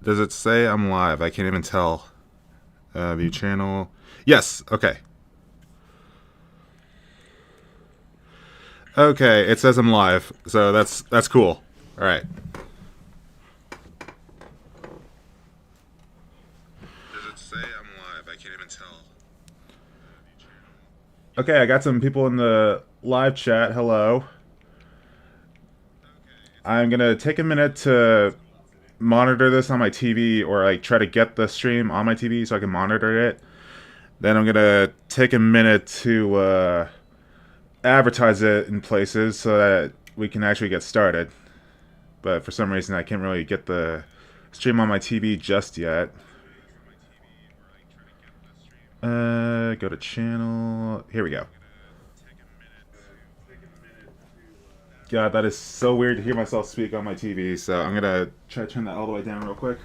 Does it say I'm live? I can't even tell. View channel. Yes. Okay. Okay. It says I'm live, so that's cool. All right. Does it say I'm live? I can't even tell. Okay, I got some people in the live chat. Hello. I'm gonna take a minute to monitor this on my TV, or like try to get the stream on my TV so I can monitor it. Then I'm gonna take a minute to advertise it in places so that we can actually get started. But for some reason, I can't really get the stream on my TV just yet. Go to channel. Here we go. God, that is so weird to hear myself speak on my TV. So I'm gonna try to turn that all the way down real quick.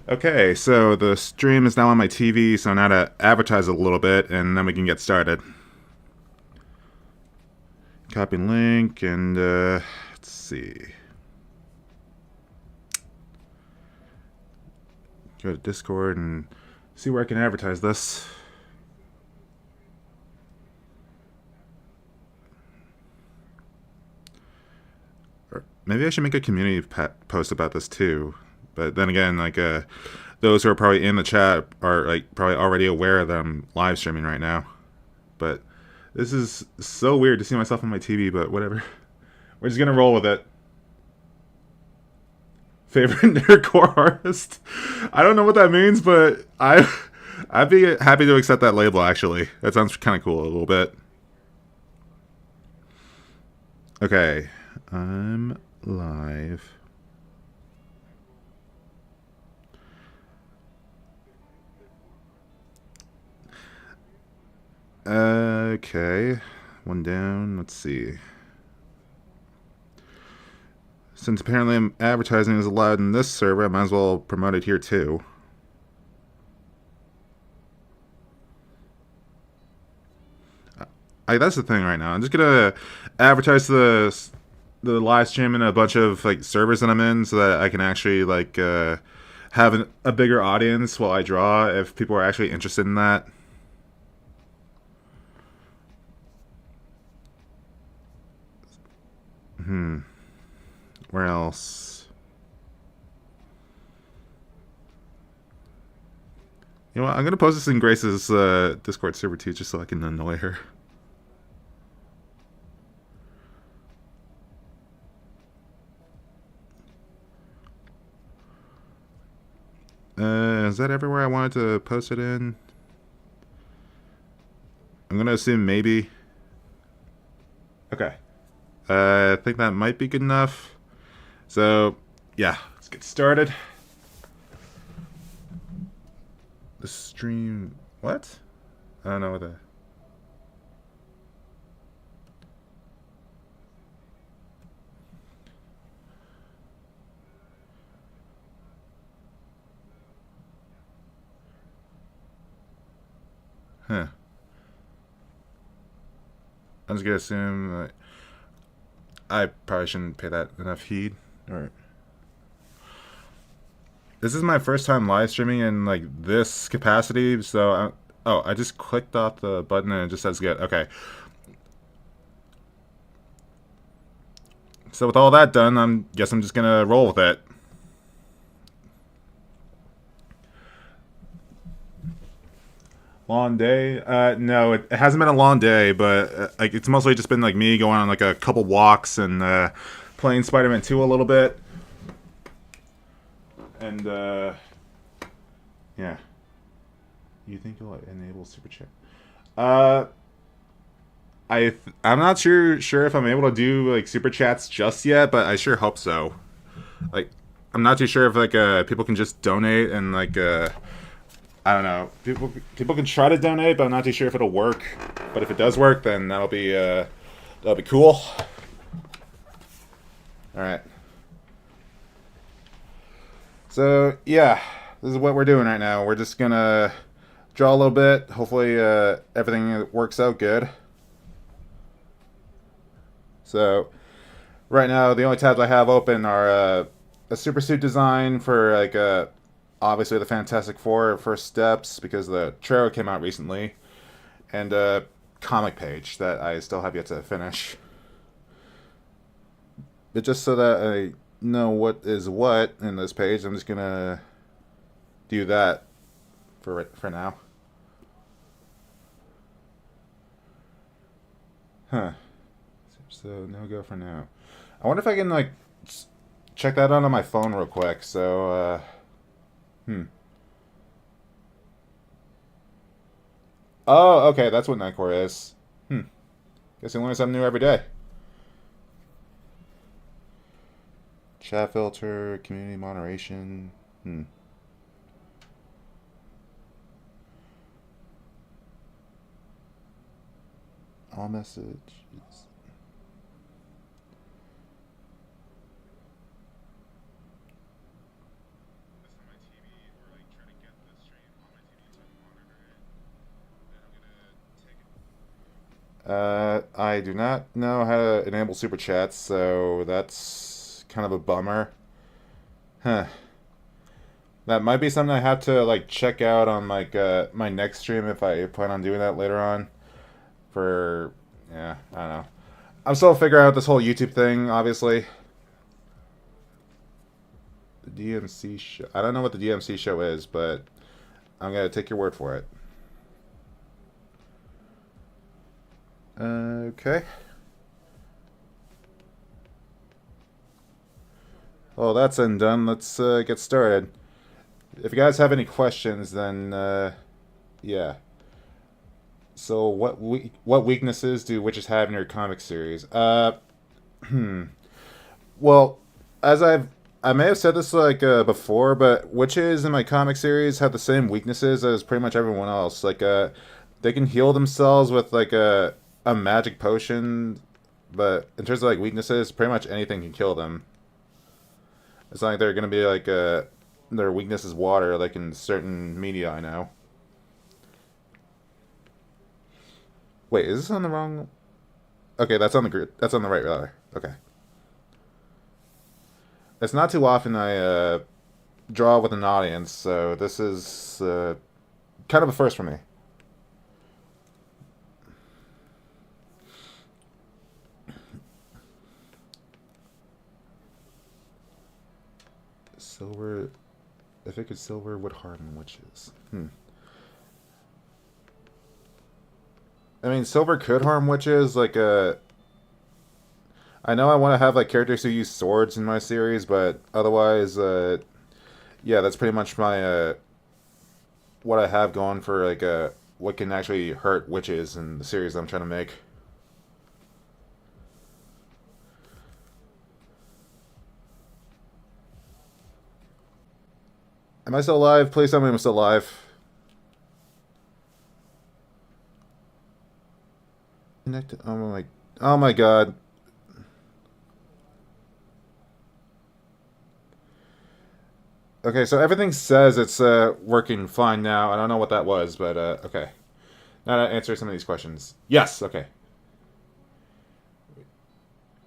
Okay, so the stream is now on my TV, so now to advertise a little bit, and then we can get started. Copy link, and let's see. Go to Discord and see where I can advertise this. Or maybe I should make a community post about this too. But then again, like those who are probably in the chat are like probably already aware that I'm live streaming right now. But this is so weird to see myself on my TV, but whatever. We're just gonna roll with it. Favorite nerdcore artist? I don't know what that means, but I'd be happy to accept that label. Actually, that sounds kind of cool a little bit. Okay, I'm live. Okay, one down. Let's see. Since apparently advertising is allowed in this server, I might as well promote it here too. That's the thing right now. I'm just gonna advertise the live stream in a bunch of like servers that I'm in, so that I can actually like have a bigger audience while I draw. If people are actually interested in that. Where else? You know what? I'm gonna post this in Grace's Discord server too, just so I can annoy her. Is that everywhere I wanted to post it in? I'm gonna assume maybe. Okay. I think that might be good enough. So, yeah, let's get started. The stream. What? I don't know what the. Huh. I'm just gonna assume I probably shouldn't pay that enough heed. Or this is my first time live streaming in like this capacity, so I just clicked off the button and it just says get. Okay. So with all that done, I'm just gonna roll with it. Long day? No, it hasn't been a long day, but like it's mostly just been like me going on like a couple walks and playing Spider-Man 2 a little bit, and yeah. You think you'll enable super chat? I'm not sure if I'm able to do like super chats just yet, but I sure hope so. Like, I'm not too sure if like people can just donate and like I don't know. People can try to donate, but I'm not too sure if it'll work. But if it does work, then that'll be cool. All right. So yeah, this is what we're doing right now. We're just gonna draw a little bit. Hopefully everything works out good. So right now the only tabs I have open are a super suit design for like obviously the Fantastic Four first steps because the trailer came out recently, and a comic page that I still have yet to finish. But just so that I know what is what in this page, I'm just gonna do that for now. Huh. So no go for now. I wonder if I can like check that out on my phone real quick. So hmm. Oh, okay, that's what Nightcore is. Hmm. Guess you learn something new every day. Chat filter, community moderation. Hmm. All messages. I do not know how to enable super chats, so that's kind of a bummer. Huh. That might be something I have to like check out on like my next stream if I plan on doing that later on. For yeah, I don't know. I'm still figuring out this whole YouTube thing, obviously. The DMC show. I don't know what the DMC show is, but I'm gonna take your word for it. Okay. Well, that's done. Let's get started. If you guys have any questions, then yeah. So what weaknesses do witches have in your comic series? Well, as I may have said this like before, but witches in my comic series have the same weaknesses as pretty much everyone else. Like they can heal themselves with like a magic potion, but in terms of like weaknesses, pretty much anything can kill them. It's not like they're gonna be like their weakness is water, like in certain media I know. Wait, is this on the wrong? Okay, that's on the group. That's on the right rather. Okay. It's not too often I draw with an audience, so this is kind of a first for me. Silver. If it could silver would harden witches. I mean, silver could harm witches. Like, I know I want to have like characters who use swords in my series, but otherwise, yeah, that's pretty much my what I have going for like what can actually hurt witches in the series I'm trying to make. Am I still alive? Please tell me I'm still alive. Connected. Oh my god. Okay, so everything says it's working fine now. I don't know what that was, but okay. Now to answer some of these questions. Yes, okay.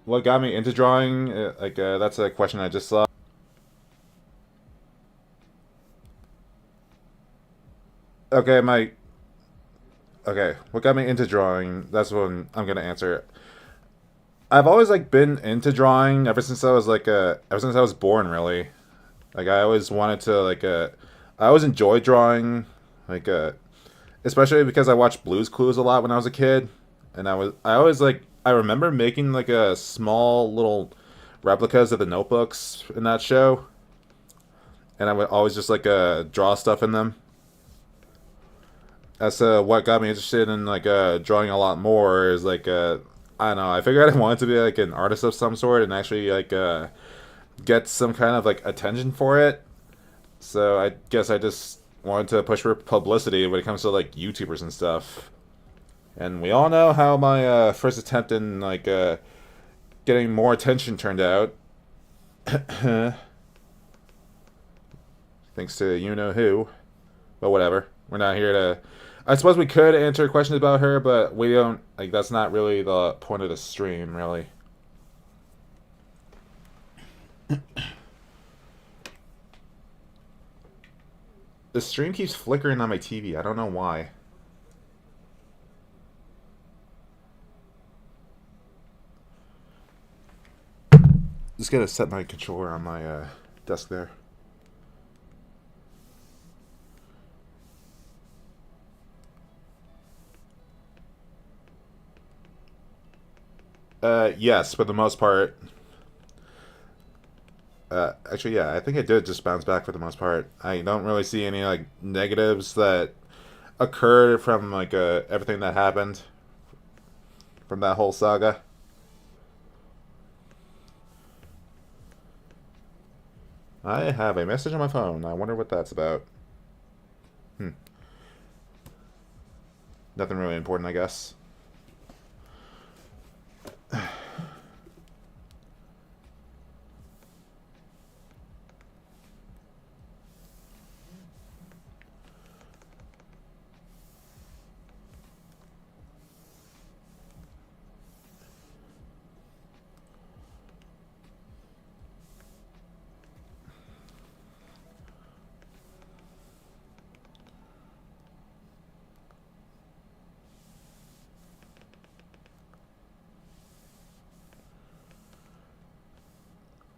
What got me into drawing? That's a question I just saw. Okay, my. Okay, what got me into drawing? That's what I'm gonna answer. I've always like been into drawing ever since I was like ever since I was born, really. Like I always wanted to like I always enjoyed drawing, like especially because I watched Blue's Clues a lot when I was a kid, and I always like I remember making like a small little replicas of the notebooks in that show, and I would always just like draw stuff in them. That's what got me interested in like drawing a lot more is like I don't know, I figured I wanted to be like an artist of some sort and actually like get some kind of like attention for it. So I guess I just wanted to push for publicity when it comes to like YouTubers and stuff. And we all know how my first attempt in like getting more attention turned out. Thanks to you know who, but whatever. We're not here to. I suppose we could answer questions about her, but we don't. Like, that's not really the point of the stream, really. The stream keeps flickering on my TV. I don't know why. Just gotta set my controller on my desk there. Yes, for the most part. Actually, yeah, I think it did just bounce back for the most part. I don't really see any like negatives that occurred from like everything that happened from that whole saga. I have a message on my phone. I wonder what that's about. Hmm. Nothing really important, I guess.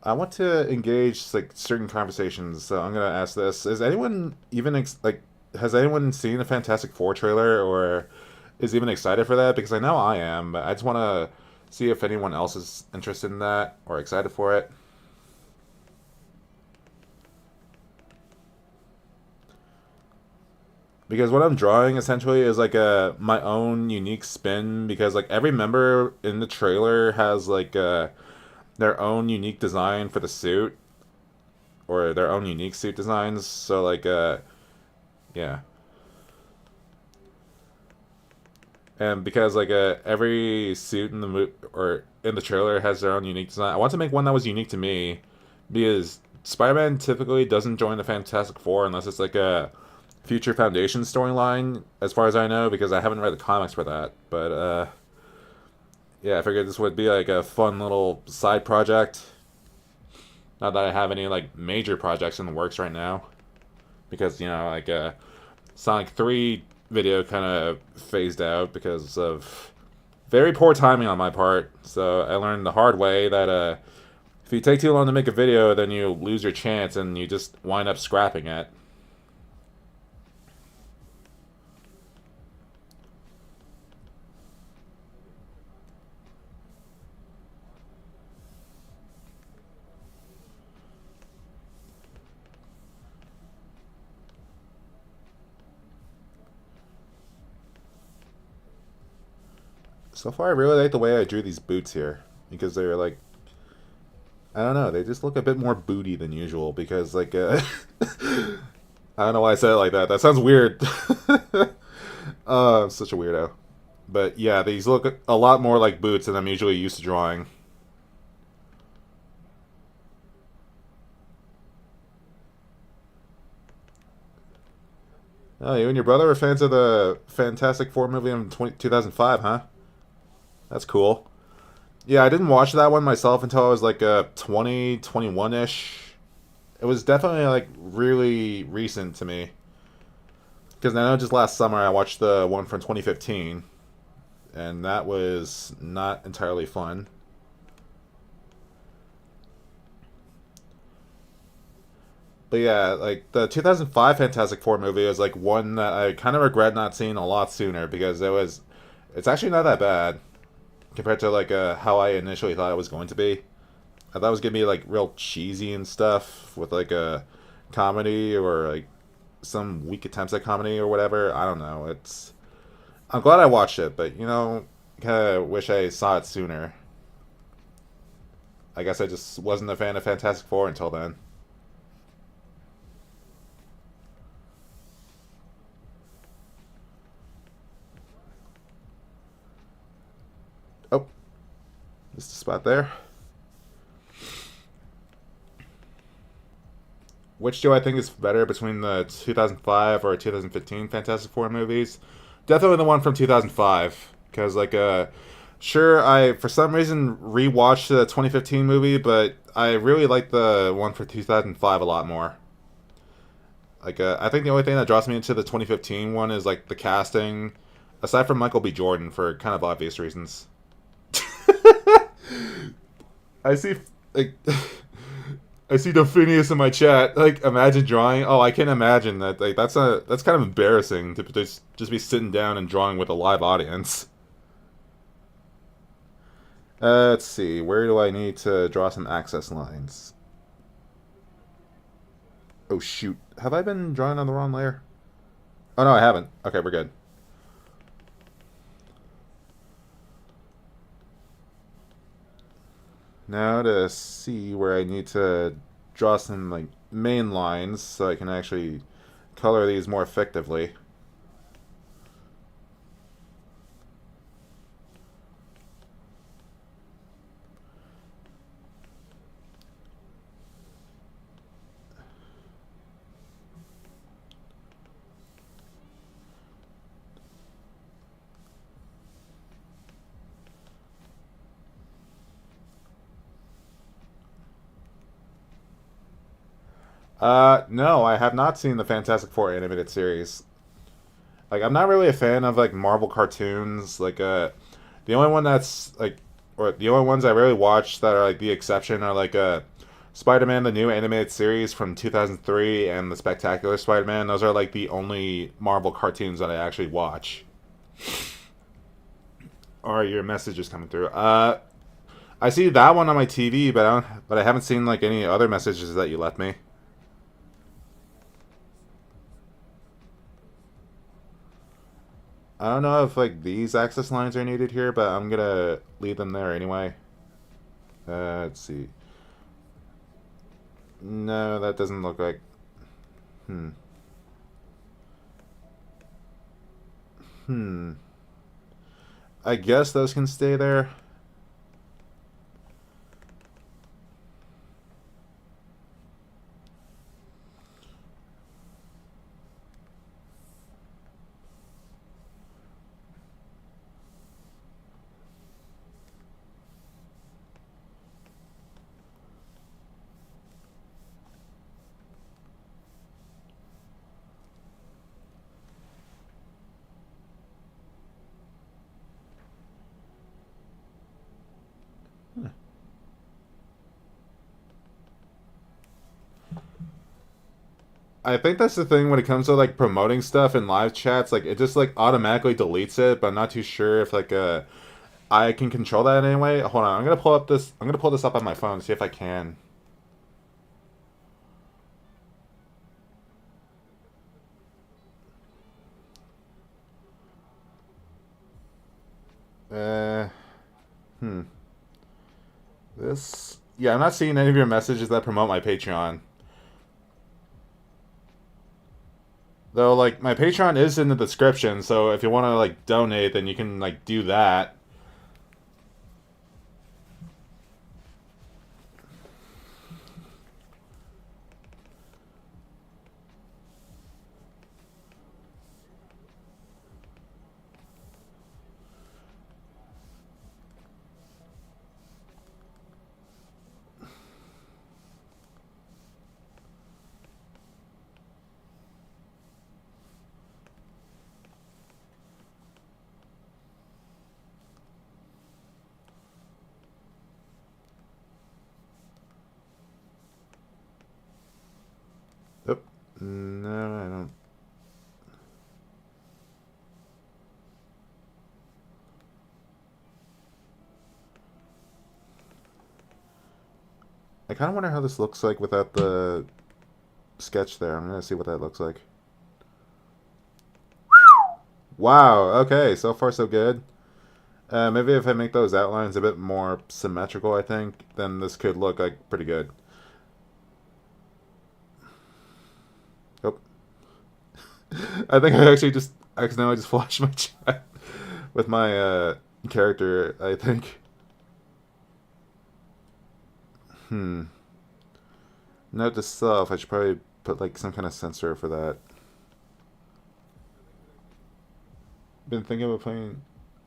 I want to engage like certain conversations, so I'm gonna ask this: Is anyone even like has anyone seen a Fantastic Four trailer or is even excited for that? Because I know I am, but I just want to see if anyone else is interested in that or excited for it. Because what I'm drawing essentially is like a my own unique spin. Because like every member in the trailer has like their own unique design for the suit or their own unique suit designs. So like yeah. And because like every suit in the or in the trailer has their own unique design, I want to make one that was unique to me, because Spider-Man typically doesn't join the Fantastic Four unless it's like a Future Foundation storyline, as far as I know, because I haven't read the comics for that. But yeah, I figured this would be like a fun little side project. Not that I have any like major projects in the works right now, because like Sonic 3 video kind of phased out because of very poor timing on my part. So I learned the hard way that if you take too long to make a video, then you lose your chance and you just wind up scrapping it. So far, I really like the way I drew these boots here, because they're like, I don't know, they just look a bit more booty than usual. Because like, I don't know why I said it like that. That sounds weird. I'm such a weirdo. But yeah, these look a lot more like boots than I'm usually used to drawing. Oh, you and your brother are fans of the Fantastic Four movie in 2005, huh? That's cool. Yeah, I didn't watch that one myself until I was like 20, 21 ish. It was definitely like really recent to me. Because I know just last summer I watched the one from 2015, and that was not entirely fun. But yeah, like the 2005 Fantastic Four movie was like one that I kind of regret not seeing a lot sooner, because it's actually not that bad compared to like how I initially thought it was going to be. I thought it was gonna be like real cheesy and stuff with like a comedy or like some weak attempts at comedy or whatever. I don't know. I'm glad I watched it, but kind of wish I saw it sooner. I guess I just wasn't a fan of Fantastic Four until then. Oh, just a spot there. which do I think is better between the 2005 or 2015 Fantastic Four movies? Definitely the one from 2005, because sure, I for some reason rewatched the 2015 movie, but I really like the one for 2005 a lot more. I think the only thing that draws me into the 2015 one is like the casting, aside from Michael B. Jordan for kind of obvious reasons. I see, like, I see Delphinius in my chat. Like, imagine drawing. Oh, I can imagine that. Like, that's kind of embarrassing to just be sitting down and drawing with a live audience. Let's see. Where do I need to draw some access lines? Oh shoot! Have I been drawing on the wrong layer? Oh no, I haven't. Okay, we're good. Now to see where I need to draw some like main lines so I can actually color these more effectively. No, I have not seen the Fantastic Four animated series. Like, I'm not really a fan of like Marvel cartoons. The only one that's like, or the only ones I really watch that are like the exception are Spider-Man, the new animated series from 2003, and the Spectacular Spider-Man. Those are like the only Marvel cartoons that I actually watch. Or your message is coming through. I see that one on my TV, but I haven't seen like any other messages that you left me. I don't know if like these access lines are needed here, but I'm gonna leave them there anyway. Let's see. No, that doesn't look like. Hmm. Hmm. I guess those can stay there. I think that's the thing when it comes to like promoting stuff in live chats. Like it just like automatically deletes it, but I'm not too sure if I can control that in any way. Hold on, I'm gonna pull up this. I'm gonna pull this up on my phone, see if I can. Uh, hmm. This. Yeah, I'm not seeing any of your messages that promote my Patreon. Though, like, my Patreon is in the description, so if you want to, like, donate, then you can, like, do that. Oop. No, I don't. I kind of wonder how this looks like without the sketch there. I'm gonna see what that looks like. Wow, okay, so far so good. Maybe if I make those outlines a bit more symmetrical, I think, then this could look like pretty good. Oh, I think I actually just accidentally just flashed my chat with my character, I think. Hmm. Note to self, I should probably put like some kind of sensor for that. Been thinking about playing.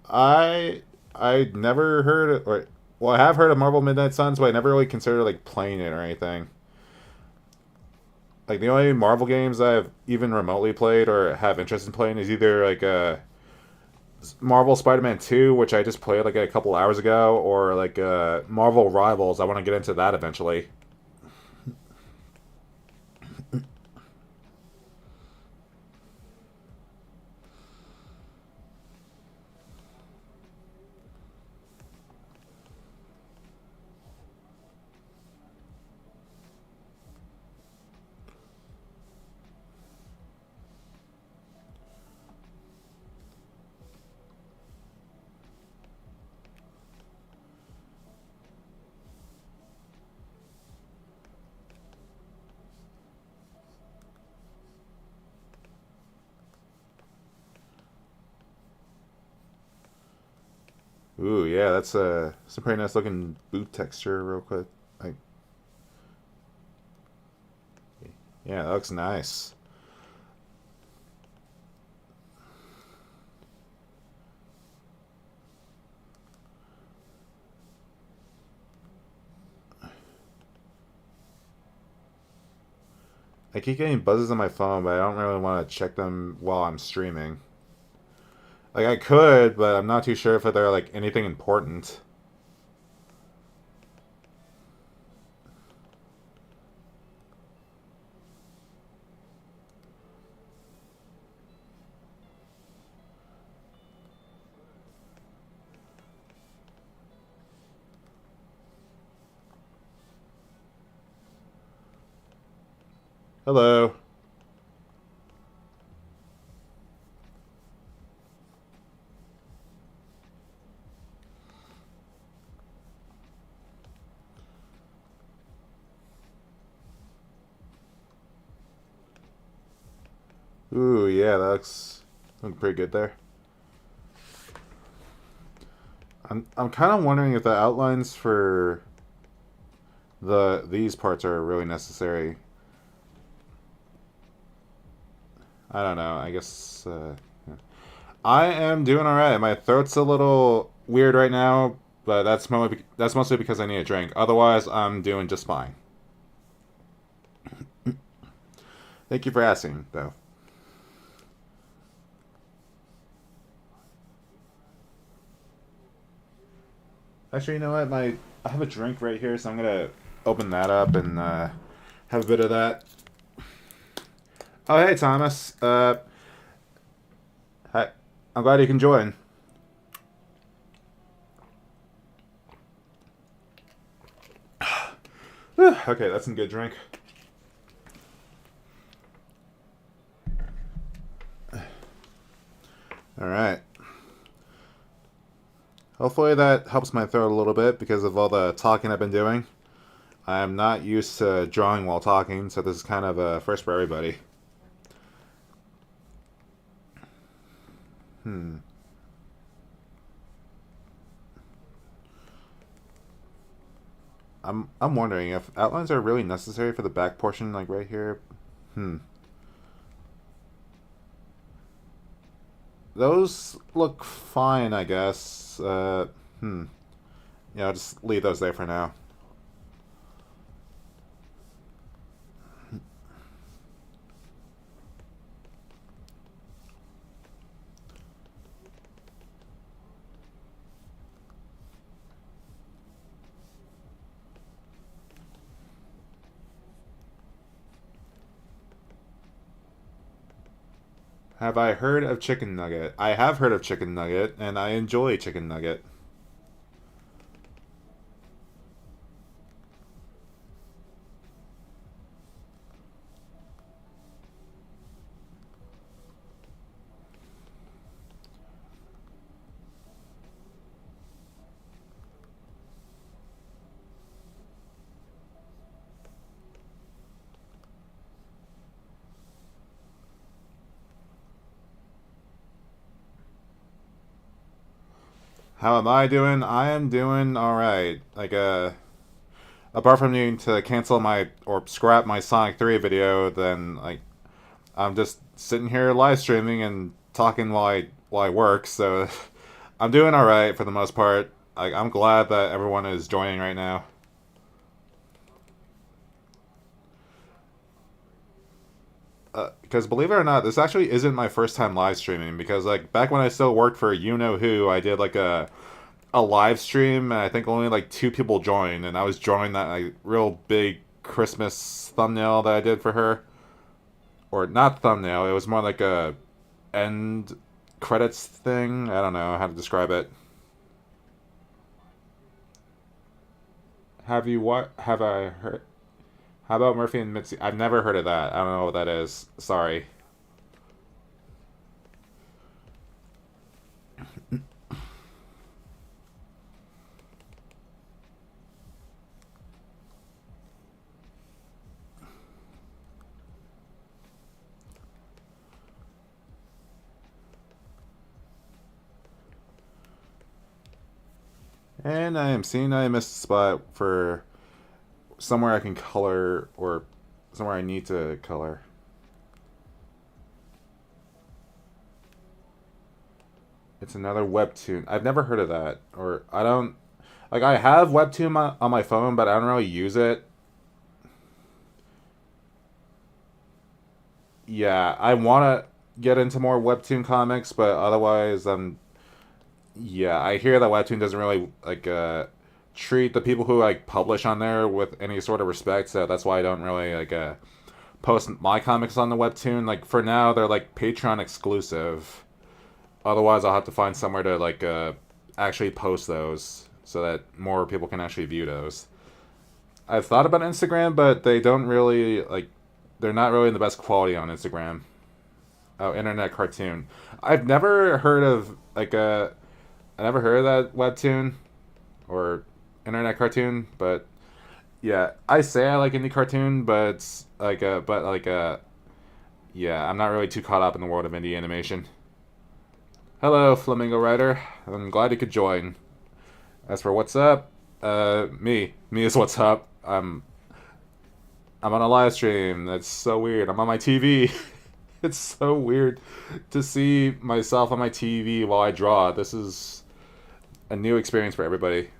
I I never heard it. Or, well, I have heard of Marvel Midnight Suns, but I never really considered like playing it or anything. Like the only Marvel games I've even remotely played or have interest in playing is either like Marvel Spider-Man 2, which I just played like a couple hours ago, or like Marvel Rivals. I want to get into that eventually. Ooh, yeah, that's some pretty nice looking boot texture, real quick. Like, yeah, that looks nice. I keep getting buzzes on my phone, but I don't really want to check them while I'm streaming. Like I could, but I'm not too sure if they're like anything important. Hello. Ooh, yeah, that looks looking pretty good there. I'm kind of wondering if the outlines for these parts are really necessary. I don't know. I guess yeah. I am doing all right. My throat's a little weird right now, but that's mostly because I need a drink. Otherwise, I'm doing just fine. Thank you for asking, though. Actually, you know what? I have a drink right here, so I'm gonna open that up and have a bit of that. Oh, hey, Thomas. Hi. I'm glad you can join. Okay, that's some good drink. All right. Hopefully that helps my throat a little bit because of all the talking I've been doing. I'm not used to drawing while talking, so this is kind of a first for everybody. Hmm. I'm wondering if outlines are really necessary for the back portion, like right here. Hmm. Those look fine, I guess. Hmm. Yeah, I'll just leave those there for now. Have I heard of chicken nugget? I have heard of chicken nugget, and I enjoy chicken nugget. How am I doing? I am doing all right. Like apart from needing to cancel my or scrap my Sonic 3 video, then like I'm just sitting here live streaming and talking while I work. So I'm doing all right for the most part. I'm glad that everyone is joining right now. Because believe it or not, this actually isn't my first time live streaming. Because like back when I still worked for you know who, I did like a live stream, and I think only like two people joined, and I was drawing that like real big Christmas thumbnail that I did for her, or not thumbnail. It was more like a end credits thing. I don't know how to describe it. Have you what? Have I heard? How about Murphy and Mitzi? I've never heard of that. I don't know what that is. Sorry. And I am seeing I missed a spot for somewhere I can color or somewhere I need to color. It's another webtoon. I've never heard of that, or I don't like. I have webtoon on my phone, but I don't really use it. Yeah, I want to get into more webtoon comics, but otherwise, yeah, I hear that webtoon doesn't really like treat the people who like publish on there with any sort of respect. So that's why I don't really like post my comics on the webtoon. Like for now, they're like Patreon exclusive. Otherwise, I'll have to find somewhere to like actually post those so that more people can actually view those. I've thought about Instagram, but they don't really like. They're not really the best quality on Instagram. Oh, internet cartoon. I've never heard of like a. I never heard of that webtoon or internet cartoon, but yeah, I say I like indie cartoon, yeah, I'm not really too caught up in the world of indie animation. Hello, Flamingo Rider. I'm glad you could join. As for what's up, me is what's up. I'm on a live stream. That's so weird. I'm on my TV. It's so weird to see myself on my TV while I draw. This is a new experience for everybody.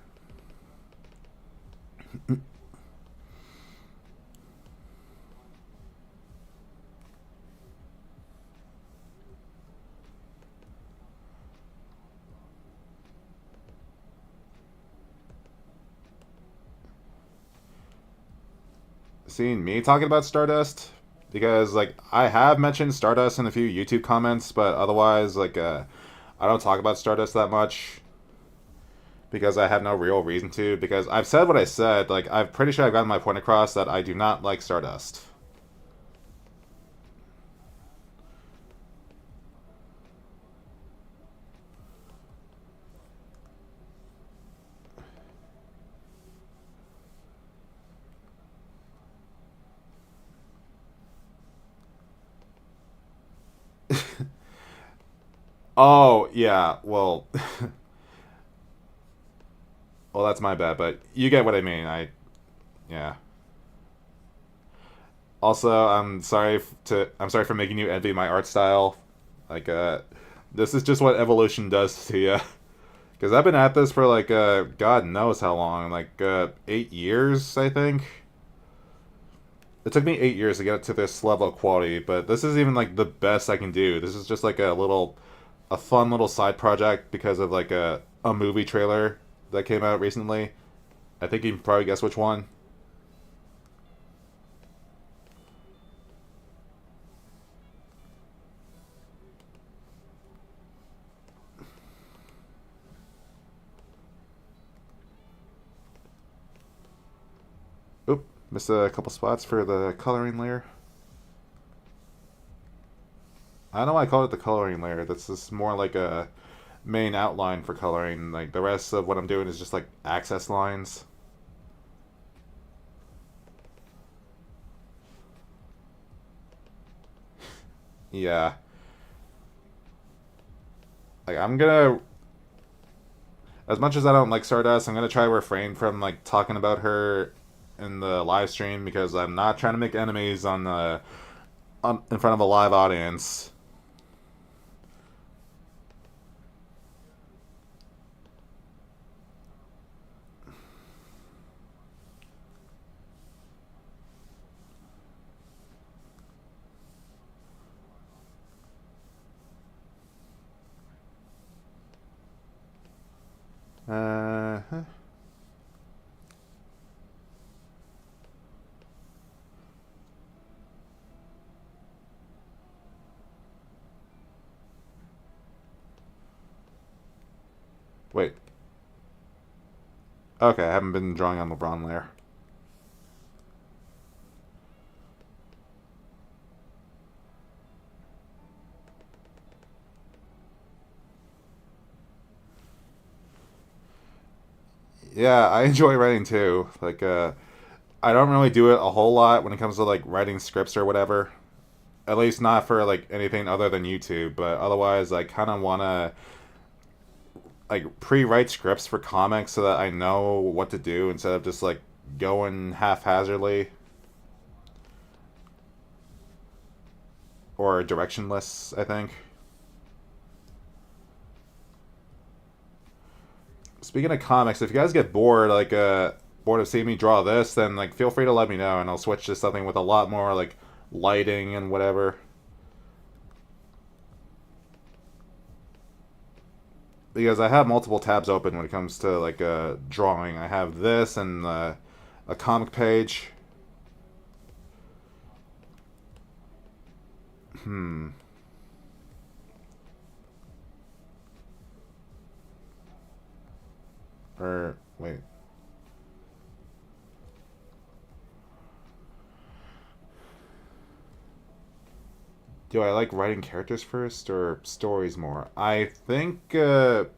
Seeing me talking about Stardust, because like I have mentioned Stardust in a few YouTube comments, but otherwise I don't talk about Stardust that much because I have no real reason to. Because I've said what I said. Like I'm pretty sure I've gotten my point across that I do not like Stardust. Oh yeah, well, well that's my bad, but you get what I mean. Yeah. Also, I'm sorry for making you envy my art style. Like this is just what evolution does to you. Because I've been at this for like God knows how long, like 8 years, I think. It took me 8 years to get to this level of quality, but this is even like the best I can do. This is just like a fun little side project because of like a movie trailer that came out recently. I think you can probably guess which one. Oop, missed a couple spots for the coloring layer. I don't know why I call it the coloring layer. That's just more like a main outline for coloring. Like the rest of what I'm doing is just like access lines. Yeah. Like I'm gonna as much as I don't like Stardust, I'm gonna try to refrain from like talking about her in the live stream because I'm not trying to make enemies in front of a live audience. Huh. Wait. Okay, I haven't been drawing on LeBron layer. Yeah, I enjoy writing too. I don't really do it a whole lot when it comes to like writing scripts or whatever. At least not for like anything other than YouTube. But otherwise, I kind of want to like pre-write scripts for comics so that I know what to do instead of just like going haphazardly or directionless. I think. Speaking of comics, if you guys get bored, bored of seeing me draw this, then like feel free to let me know, and I'll switch to something with a lot more like lighting and whatever. Because I have multiple tabs open when it comes to like drawing. I have this and a comic page. Hmm. Or wait. Do I like writing characters first or stories more? I think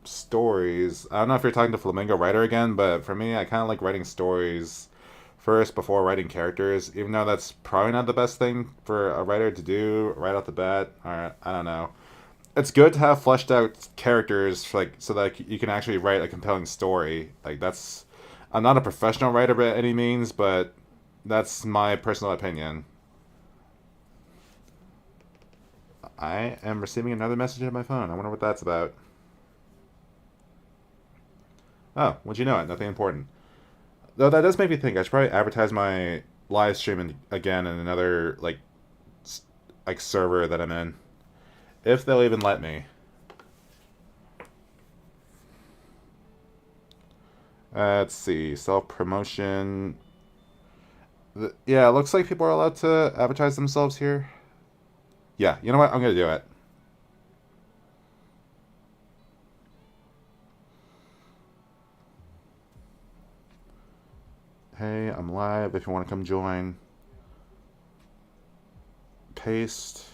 stories. I don't know if you're talking to Flamingo Writer again, but for me, I kind of like writing stories first before writing characters, even though that's probably not the best thing for a writer to do right off the bat. Or I don't know. It's good to have fleshed out characters like so that you can actually write a compelling story. Like that's I'm not a professional writer by any means, but that's my personal opinion. I am receiving another message on my phone. I wonder what that's about. Oh, would you know it? Nothing important. Though that does make me think I should probably advertise my live stream again in another like server that I'm in, if they'll even let me. Let's see, self promotion. Yeah, it looks like people are allowed to advertise themselves here. Yeah, you know what? I'm gonna do it. Hey, I'm live. If you want to come join, paste.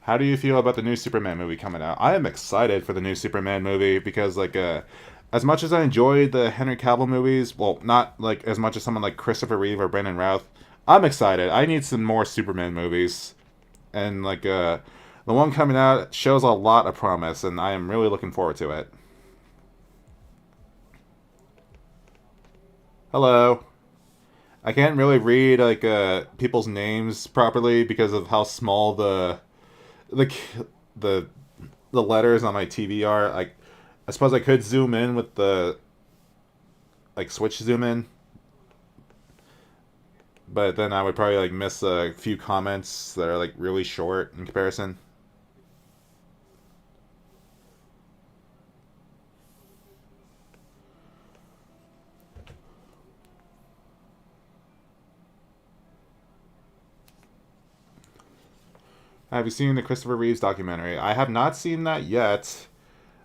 How do you feel about the new Superman movie coming out? I am excited for the new Superman movie because as much as I enjoyed the Henry Cavill movies, well, not like as much as someone like Christopher Reeve or Brandon Routh, I'm excited. I need some more Superman movies, and the one coming out shows a lot of promise, and I am really looking forward to it. Hello. I can't really read people's names properly because of how small the the the letters on my TV are. Like, I suppose I could zoom in with the like switch zoom in, but then I would probably like miss a few comments that are like really short in comparison. Have you seen the Christopher Reeves documentary? I have not seen that yet,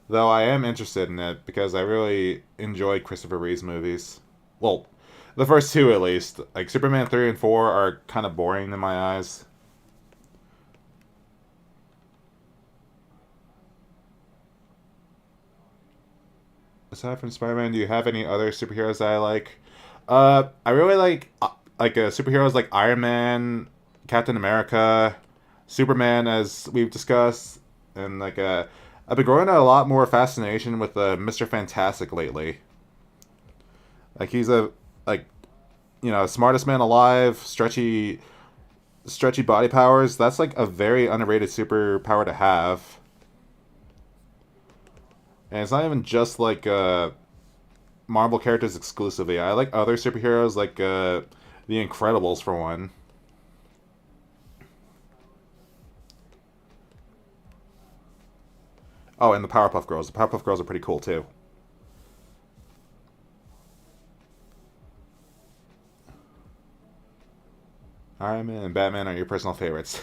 though I am interested in it because I really enjoyed Christopher Reeves movies. Well, the first two at least. Like Superman 3 and 4 are kind of boring in my eyes. Aside from Spider-Man, do you have any other superheroes that I like? I really like superheroes like Iron Man, Captain America, Superman, as we've discussed, and I've been growing a lot more fascination with Mister Fantastic lately. Like he's a like smartest man alive, stretchy body powers. That's like a very underrated superpower to have. And it's not even just like Marvel characters exclusively. I like other superheroes like the Incredibles for one. Oh, and the Powerpuff Girls. The Powerpuff Girls are pretty cool too. Iron Man and Batman are your personal favorites.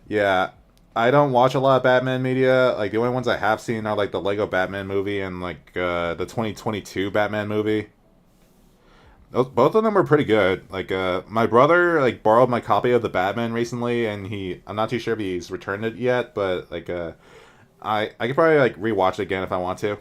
Yeah, I don't watch a lot of Batman media. Like the only ones I have seen are like the Lego Batman movie and like the 2022 Batman movie. Both of them are pretty good. Like my brother like borrowed my copy of the Batman recently, and I'm not too sure if he's returned it yet, but like I could probably like rewatch it again if I want to.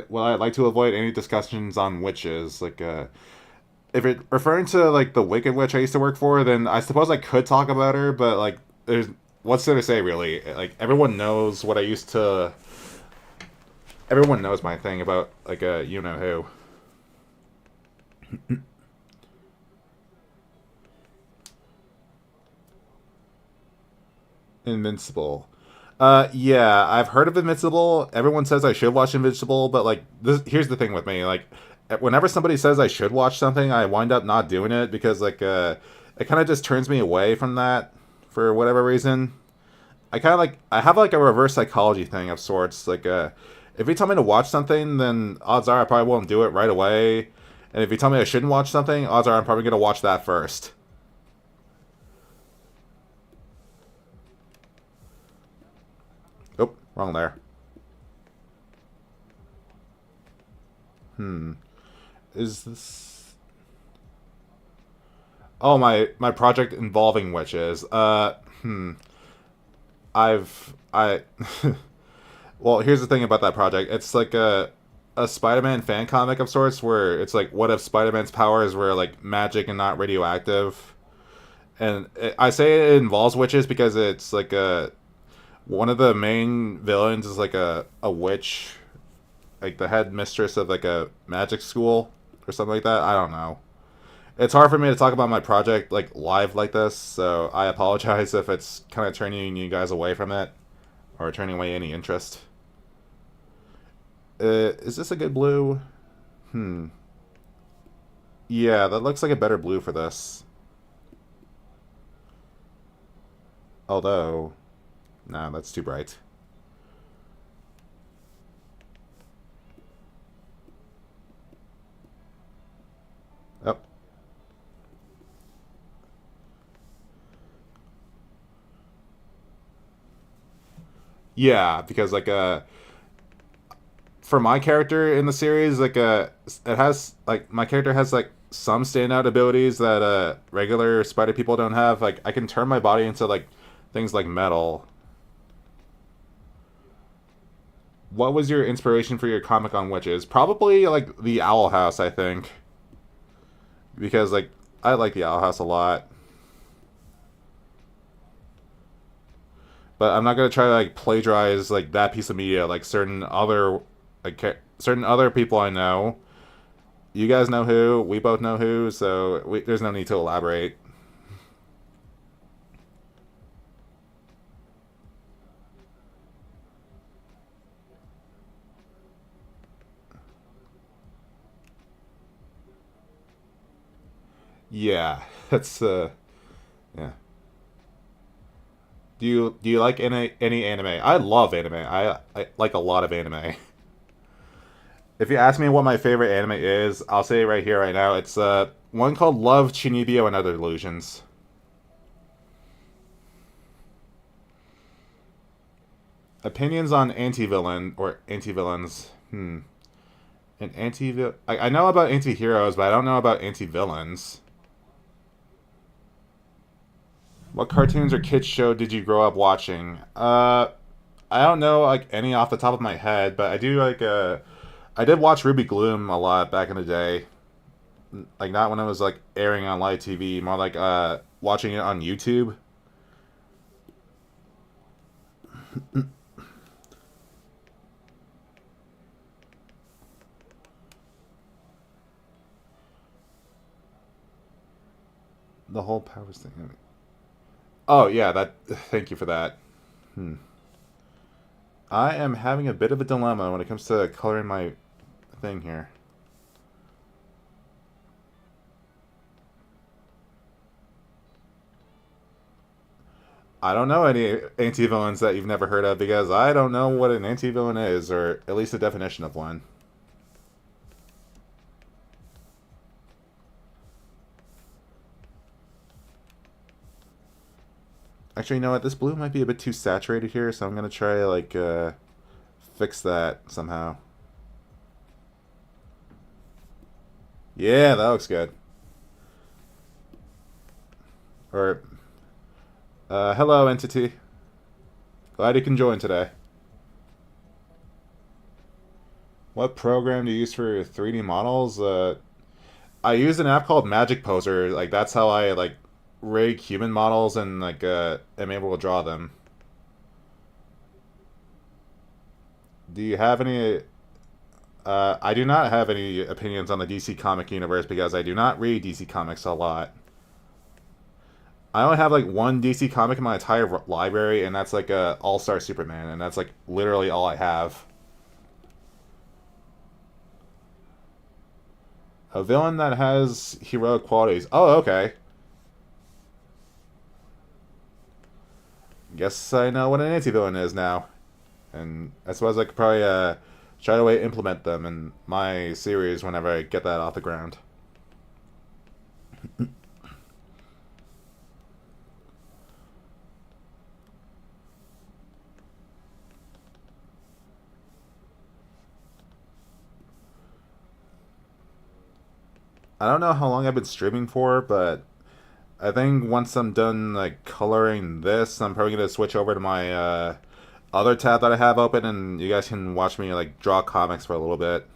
Well, I'd like to avoid any discussions on witches. Like if it referring to like the Wicked Witch I used to work for, then I suppose I could talk about her, but like there's what's there to say really? Like everyone knows what I used to. Everyone knows my thing about like you know who. Invincible. Yeah, I've heard of Invincible. Everyone says I should watch Invincible, but like here's the thing with me. Like whenever somebody says I should watch something, I wind up not doing it because like it kind of just turns me away from that for whatever reason. I have like a reverse psychology thing of sorts. Like if you tell me to watch something, then odds are I probably won't do it right away. And if you tell me I shouldn't watch something, odds are I'm probably gonna watch that first. Oh, wrong there. Hmm. Is this? Oh, my project involving witches. Hmm. I. Well, here's the thing about that project. It's like a Spider-Man fan comic of sorts, where it's like, what if Spider-Man's powers were like magic and not radioactive? And I say it involves witches because it's like one of the main villains is like a witch, like the head mistress of like a magic school or something like that. I don't know. It's hard for me to talk about my project like live like this, so I apologize if it's kind of turning you guys away from it or turning away any interest. Is this a good blue? Hmm. Yeah, that looks like a better blue for this. Although, nah, that's too bright. Oh, yeah, because like for my character in the series, like it has like my character has like some standout abilities that regular spider people don't have. Like I can turn my body into like things like metal. What was your inspiration for your comic on witches? Probably like the Owl House, I think, because like I like the Owl House a lot. But I'm not gonna try to like plagiarize like that piece of media like certain other people I know. You guys know who, we both know who, so there's no need to elaborate. Yeah, that's yeah. Do you like any anime? I love anime. I like a lot of anime. If you ask me what my favorite anime is, I'll say it right here, right now. It's one called Love, Chinibyo, and Other Illusions. Opinions on anti-villain or anti-villains. Hmm. An anti I know about anti-heroes, but I don't know about anti-villains. What cartoons or kids show did you grow up watching? I don't know like any off the top of my head, but I do like I did watch Ruby Gloom a lot back in the day. like not when it was like airing on live TV, more like watching it on YouTube. The whole powers thing. Oh yeah, that. Thank you for that. Hmm. I am having a bit of a dilemma when it comes to coloring my thing here. I don't know any anti-villains that you've never heard of because I don't know what an anti-villain is, or at least a definition of one. Actually, you know what? This blue might be a bit too saturated here, so I'm gonna try like fix that somehow. Yeah, that looks good. Or hello, entity. Glad you can join today. What program do you use for 3D models? I use an app called Magic Poser. Like that's how I like rig human models and like am able to draw them. Do you have any? I do not have any opinions on the DC comic universe because I do not read DC comics a lot. I only have like one DC comic in my entire library, and that's like a All Star Superman, and that's like literally all I have. A villain that has heroic qualities. Oh, okay. Guess I know what an anti-villain is now, and I suppose I could probably try to implement them in my series whenever I get that off the ground. I don't know how long I've been streaming for, but I think once I'm done like coloring this, I'm probably gonna switch over to my other tab that I have open, and you guys can watch me like draw comics for a little bit.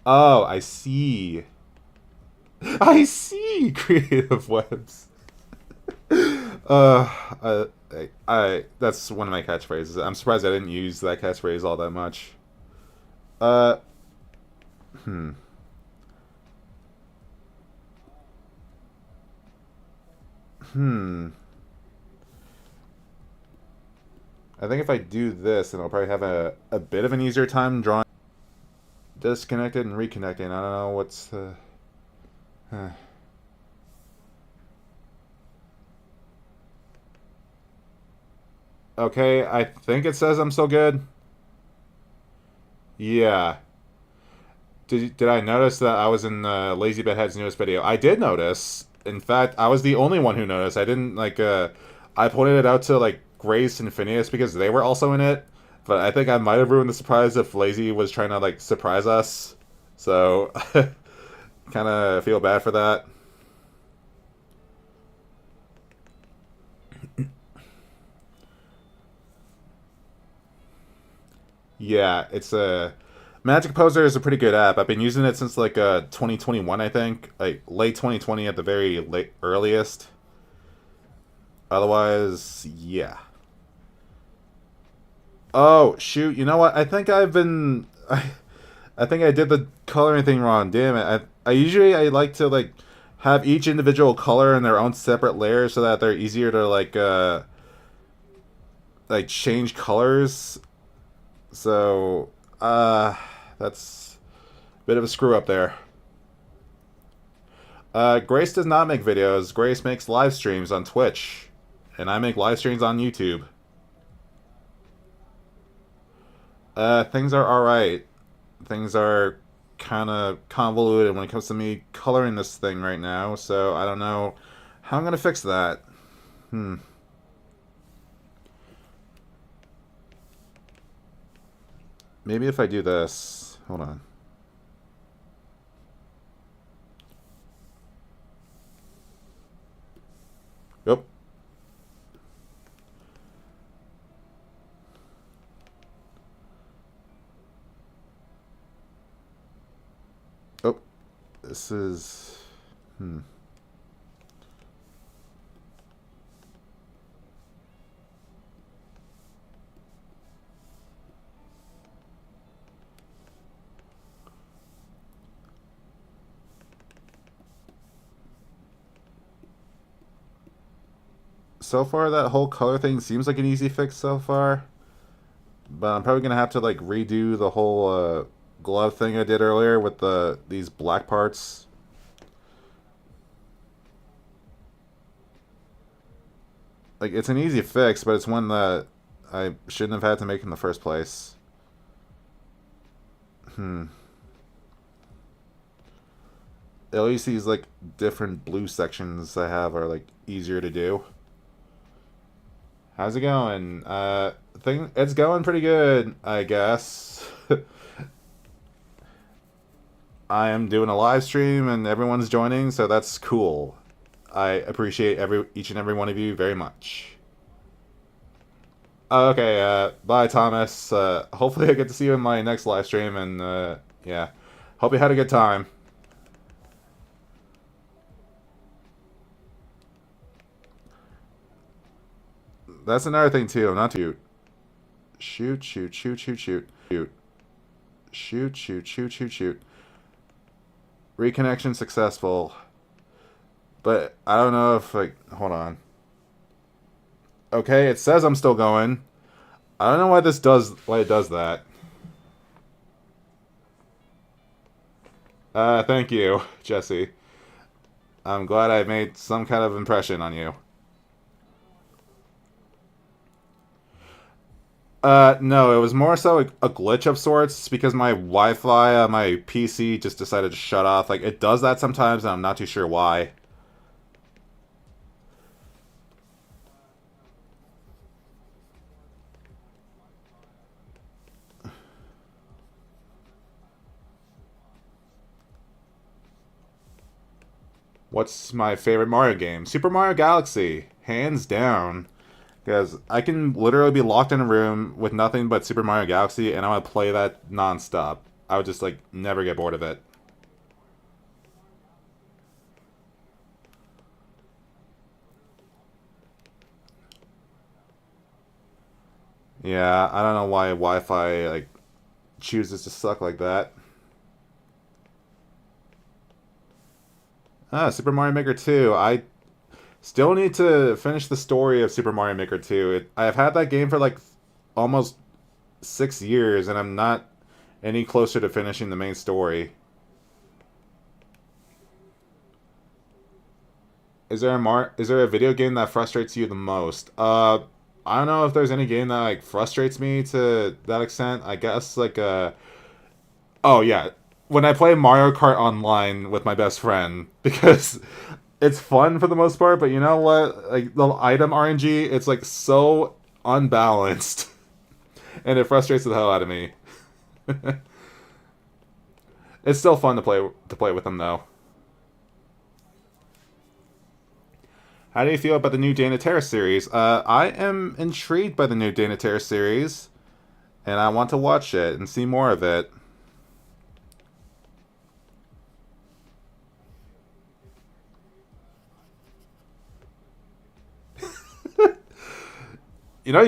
Oh, I see. I see creative webs. Uh, that's one of my catchphrases. I'm surprised I didn't use that catchphrase all that much. Uh, hmm. Hmm. I think if I do this, then I'll probably have a bit of an easier time drawing disconnected and reconnecting. I don't know what's the. Huh. Okay, I think it says I'm still good. Yeah. Did I notice that I was in Lazy Bedhead's newest video? I did notice. In fact, I was the only one who noticed. I didn't like. I pointed it out to like Grace and Phineas because they were also in it. But I think I might have ruined the surprise if Lazy was trying to like surprise us. So, kind of feel bad for that. Yeah, it's a Magic Poser is a pretty good app. I've been using it since like 2021, I think, like late 2020 at the very late earliest. Otherwise, yeah. Oh shoot! You know what? I think I've been. I think I did the coloring thing wrong. Damn it! I usually I like to like have each individual color in their own separate layers so that they're easier to like change colors. So that's a bit of a screw up there. Grace does not make videos. Grace makes live streams on Twitch, and I make live streams on YouTube. Things are all right. Things are kind of convoluted when it comes to me coloring this thing right now. So I don't know how I'm gonna fix that. Hmm. Maybe if I do this. Hold on. Yep. This is... So far, that whole color thing seems like an easy fix so far. But I'm probably going to have to, like, redo the whole glove thing I did earlier with these black parts. Like, it's an easy fix, but it's one that I shouldn't have had to make in the first place. At least these, like, different blue sections I have are, like, easier to do. How's it going? It's going pretty good, I guess. I am doing a live stream and everyone's joining, so that's cool. I appreciate each and every one of you very much. Okay, bye Thomas. Hopefully I get to see you in my next live stream, and yeah. Hope you had a good time. That's another thing too, not to shoot. Shoot, shoot, shoot, shoot. Shoot. Shoot, shoot, shoot, shoot, shoot. Reconnection successful. But I don't know if, like, hold on. Okay, it says I'm still going. I don't know why it does that. Thank you, Jesse. I'm glad I made some kind of impression on you. No, it was more so a glitch of sorts because my Wi-Fi on my PC just decided to shut off. Like, it does that sometimes, and I'm not too sure why. What's my favorite Mario game? Super Mario Galaxy, hands down. Because I can literally be locked in a room with nothing but Super Mario Galaxy, and I would play that nonstop. I would just, like, never get bored of it. Yeah, I don't know why Wi-Fi, like, chooses to suck like that. Super Mario Maker 2. I still need to finish the story of Super Mario Maker 2. I've had that game for, like, almost 6 years, and I'm not any closer to finishing the main story. Is there a video game that frustrates you the most? I don't know if there's any game that, like, frustrates me to that extent. I guess, like, oh yeah, when I play Mario Kart online with my best friend, because it's fun for the most part, but you know what? Like, the item RNG, it's, like, so unbalanced. And it frustrates the hell out of me. It's still fun to play with them though. How do you feel about the new Dana Terra series? I am intrigued by the new Dana Terra series, and I want to watch it and see more of it. You know,